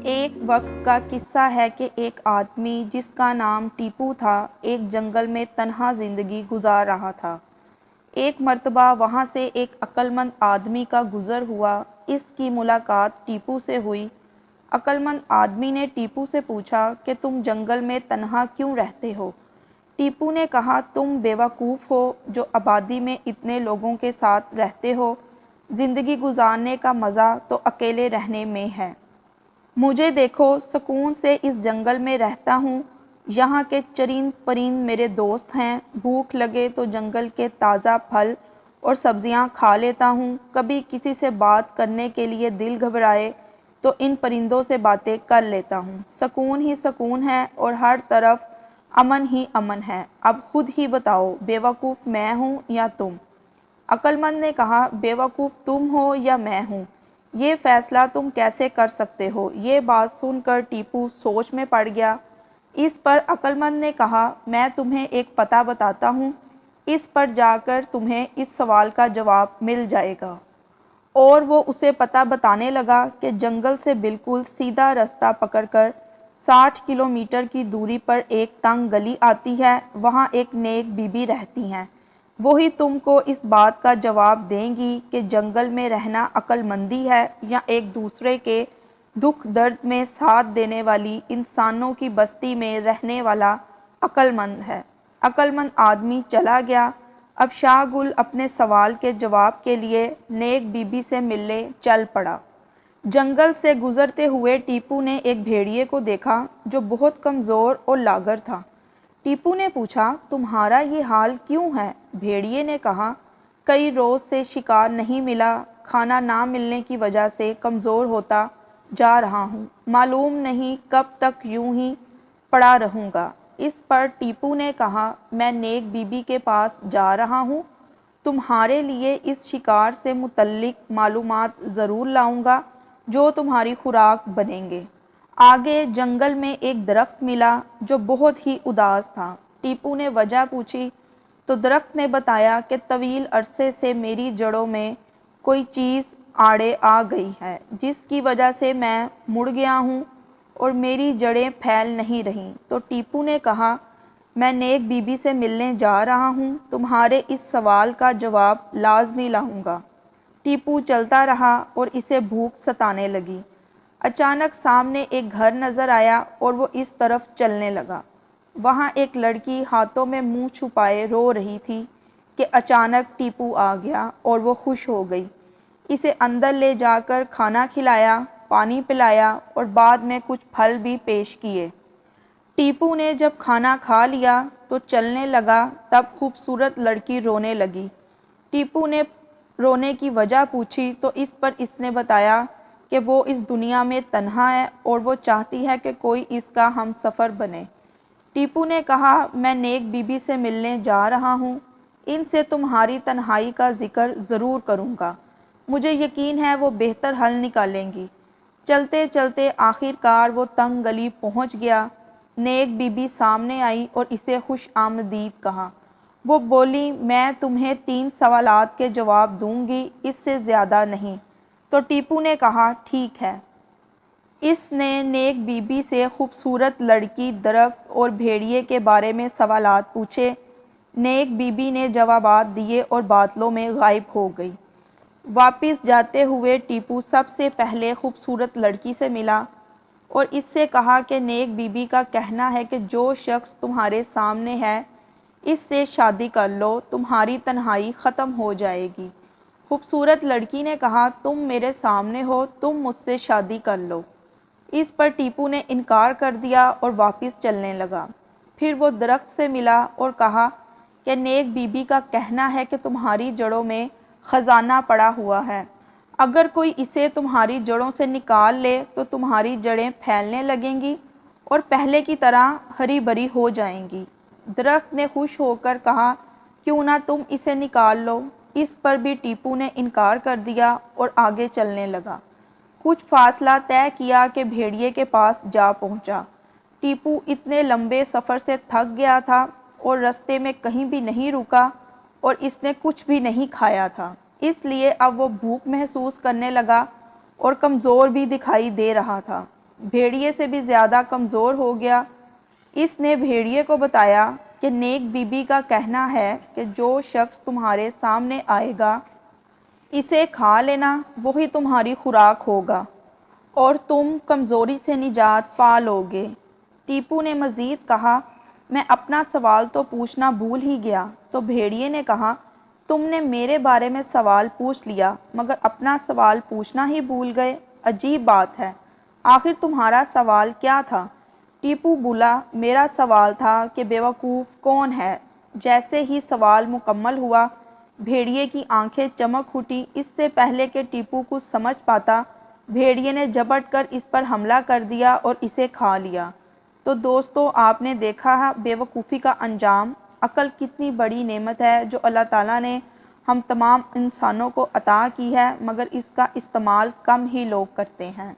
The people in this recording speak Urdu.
ایک وقت کا قصہ ہے کہ ایک آدمی جس کا نام ٹیپو تھا ایک جنگل میں تنہا زندگی گزار رہا تھا۔ ایک مرتبہ وہاں سے ایک عقل مند آدمی کا گزر ہوا۔ اس کی ملاقات ٹیپو سے ہوئی۔ عقل مند آدمی نے ٹیپو سے پوچھا کہ تم جنگل میں تنہا کیوں رہتے ہو؟ ٹیپو نے کہا تم بیوقوف ہو جو آبادی میں اتنے لوگوں کے ساتھ رہتے ہو۔ زندگی گزارنے کا مزہ تو اکیلے رہنے میں ہے۔ مجھے دیکھو، سکون سے اس جنگل میں رہتا ہوں۔ یہاں کے چرند پرند میرے دوست ہیں۔ بھوک لگے تو جنگل کے تازہ پھل اور سبزیاں کھا لیتا ہوں۔ کبھی کسی سے بات کرنے کے لیے دل گھبرائے تو ان پرندوں سے باتیں کر لیتا ہوں۔ سکون ہی سکون ہے اور ہر طرف امن ہی امن ہے۔ اب خود ہی بتاؤ، بیوقوف میں ہوں یا تم؟ عقل مند نے کہا بیوقوف تم ہو یا میں ہوں، یہ فیصلہ تم کیسے کر سکتے ہو؟ یہ بات سن کر ٹیپو سوچ میں پڑ گیا۔ اس پر عقل مند نے کہا میں تمہیں ایک پتہ بتاتا ہوں، اس پر جا کر تمہیں اس سوال کا جواب مل جائے گا۔ اور وہ اسے پتہ بتانے لگا کہ جنگل سے بالکل سیدھا رستہ پکڑ کر 60 کلومیٹر کی دوری پر ایک تنگ گلی آتی ہے، وہاں ایک نیک بی بی رہتی ہیں۔ وہی تم کو اس بات کا جواب دیں گی کہ جنگل میں رہنا عقل مندی ہے یا ایک دوسرے کے دکھ درد میں ساتھ دینے والی انسانوں کی بستی میں رہنے والا عقل مند ہے۔ عقل مند آدمی چلا گیا۔ اب شاہ گل اپنے سوال کے جواب کے لیے نیک بی بی سے ملنے چل پڑا۔ جنگل سے گزرتے ہوئے ٹیپو نے ایک بھیڑیے کو دیکھا جو بہت کمزور اور لاغر تھا۔ ٹیپو نے پوچھا تمہارا یہ حال کیوں ہے؟ بھیڑیے نے کہا کئی روز سے شکار نہیں ملا، کھانا نہ ملنے کی وجہ سے کمزور ہوتا جا رہا ہوں، معلوم نہیں کب تک یوں ہی پڑا رہوں گا۔ اس پر ٹیپو نے کہا میں نیک بی بی کے پاس جا رہا ہوں، تمہارے لیے اس شکار سے متعلق معلومات ضرور لاؤں گا جو تمہاری خوراک بنیں گے۔ آگے جنگل میں ایک درخت ملا جو بہت ہی اداس تھا۔ ٹیپو نے وجہ پوچھی تو درخت نے بتایا کہ طویل عرصے سے میری جڑوں میں کوئی چیز آڑے آ گئی ہے جس کی وجہ سے میں مڑ گیا ہوں اور میری جڑیں پھیل نہیں رہیں۔ تو ٹیپو نے کہا میں نیک بی بی سے ملنے جا رہا ہوں، تمہارے اس سوال کا جواب لازمی لاؤں گا۔ ٹیپو چلتا رہا اور اسے بھوک ستانے لگی۔ اچانک سامنے ایک گھر نظر آیا اور وہ اس طرف چلنے لگا۔ وہاں ایک لڑکی ہاتھوں میں منہ چھپائے رو رہی تھی کہ اچانک ٹیپو آ گیا اور وہ خوش ہو گئی۔ اسے اندر لے جا کر کھانا کھلایا، پانی پلایا اور بعد میں کچھ پھل بھی پیش کیے۔ ٹیپو نے جب کھانا کھا لیا تو چلنے لگا، تب خوبصورت لڑکی رونے لگی۔ ٹیپو نے رونے کی وجہ پوچھی تو اس پر اس نے بتایا کہ وہ اس دنیا میں تنہا ہے اور وہ چاہتی ہے کہ کوئی اس کا ہم سفر بنے۔ ٹیپو نے کہا میں نیک بی بی سے ملنے جا رہا ہوں، ان سے تمہاری تنہائی کا ذکر ضرور کروں گا، مجھے یقین ہے وہ بہتر حل نکالیں گی۔ چلتے چلتے آخر کار وہ تنگ گلی پہنچ گیا۔ نیک بی بی سامنے آئی اور اسے خوش آمدید کہا۔ وہ بولی میں تمہیں 3 سوالات کے جواب دوں گی، اس سے زیادہ نہیں۔ تو ٹیپو نے کہا ٹھیک ہے۔ اس نے نیک بی بی سے خوبصورت لڑکی، درخت اور بھیڑیے کے بارے میں سوالات پوچھے۔ نیک بی بی نے جوابات دیے اور بادلوں میں غائب ہو گئی۔ واپس جاتے ہوئے ٹیپو سب سے پہلے خوبصورت لڑکی سے ملا اور اس سے کہا کہ نیک بی بی کا کہنا ہے کہ جو شخص تمہارے سامنے ہے اس سے شادی کر لو، تمہاری تنہائی ختم ہو جائے گی۔ خوبصورت لڑکی نے کہا تم میرے سامنے ہو، تم مجھ سے شادی کر لو۔ اس پر ٹیپو نے انکار کر دیا اور واپس چلنے لگا۔ پھر وہ درخت سے ملا اور کہا کہ نیک بی بی کا کہنا ہے کہ تمہاری جڑوں میں خزانہ پڑا ہوا ہے، اگر کوئی اسے تمہاری جڑوں سے نکال لے تو تمہاری جڑیں پھیلنے لگیں گی اور پہلے کی طرح ہری بھری ہو جائیں گی۔ درخت نے خوش ہو کر کہا کیوں نہ تم اسے نکال لو۔ اس پر بھی ٹیپو نے انکار کر دیا اور آگے چلنے لگا۔ کچھ فاصلہ طے کیا کہ بھیڑیے کے پاس جا پہنچا۔ ٹیپو اتنے لمبے سفر سے تھک گیا تھا اور رستے میں کہیں بھی نہیں رکا اور اس نے کچھ بھی نہیں کھایا تھا، اس لیے اب وہ بھوک محسوس کرنے لگا اور کمزور بھی دکھائی دے رہا تھا۔ بھیڑیے سے بھی زیادہ کمزور ہو گیا۔ اس نے بھیڑیے کو بتایا کہ نیک بی بی کا کہنا ہے کہ جو شخص تمہارے سامنے آئے گا اسے کھا لینا، وہی تمہاری خوراک ہوگا اور تم کمزوری سے نجات پا لوگے۔ ٹیپو نے مزید کہا، میں اپنا سوال تو پوچھنا بھول ہی گیا۔ تو بھیڑیے نے کہا، تم نے میرے بارے میں سوال پوچھ لیا مگر اپنا سوال پوچھنا ہی بھول گئے، عجیب بات ہے۔ آخر تمہارا سوال کیا تھا؟ ٹیپو بولا، میرا سوال تھا کہ بیوقوف کون ہے؟ جیسے ہی سوال مکمل ہوا بھیڑیے کی آنکھیں چمک اٹھی۔ اس سے پہلے کہ ٹیپو کچھ سمجھ پاتا بھیڑیے نے جھپٹ کر اس پر حملہ کر دیا اور اسے کھا لیا۔ تو دوستو، آپ نے دیکھا ہے بیوقوفی کا انجام۔ عقل کتنی بڑی نعمت ہے جو اللہ تعالیٰ نے ہم تمام انسانوں کو عطا کی ہے، مگر اس کا استعمال کم ہی لوگ کرتے ہیں۔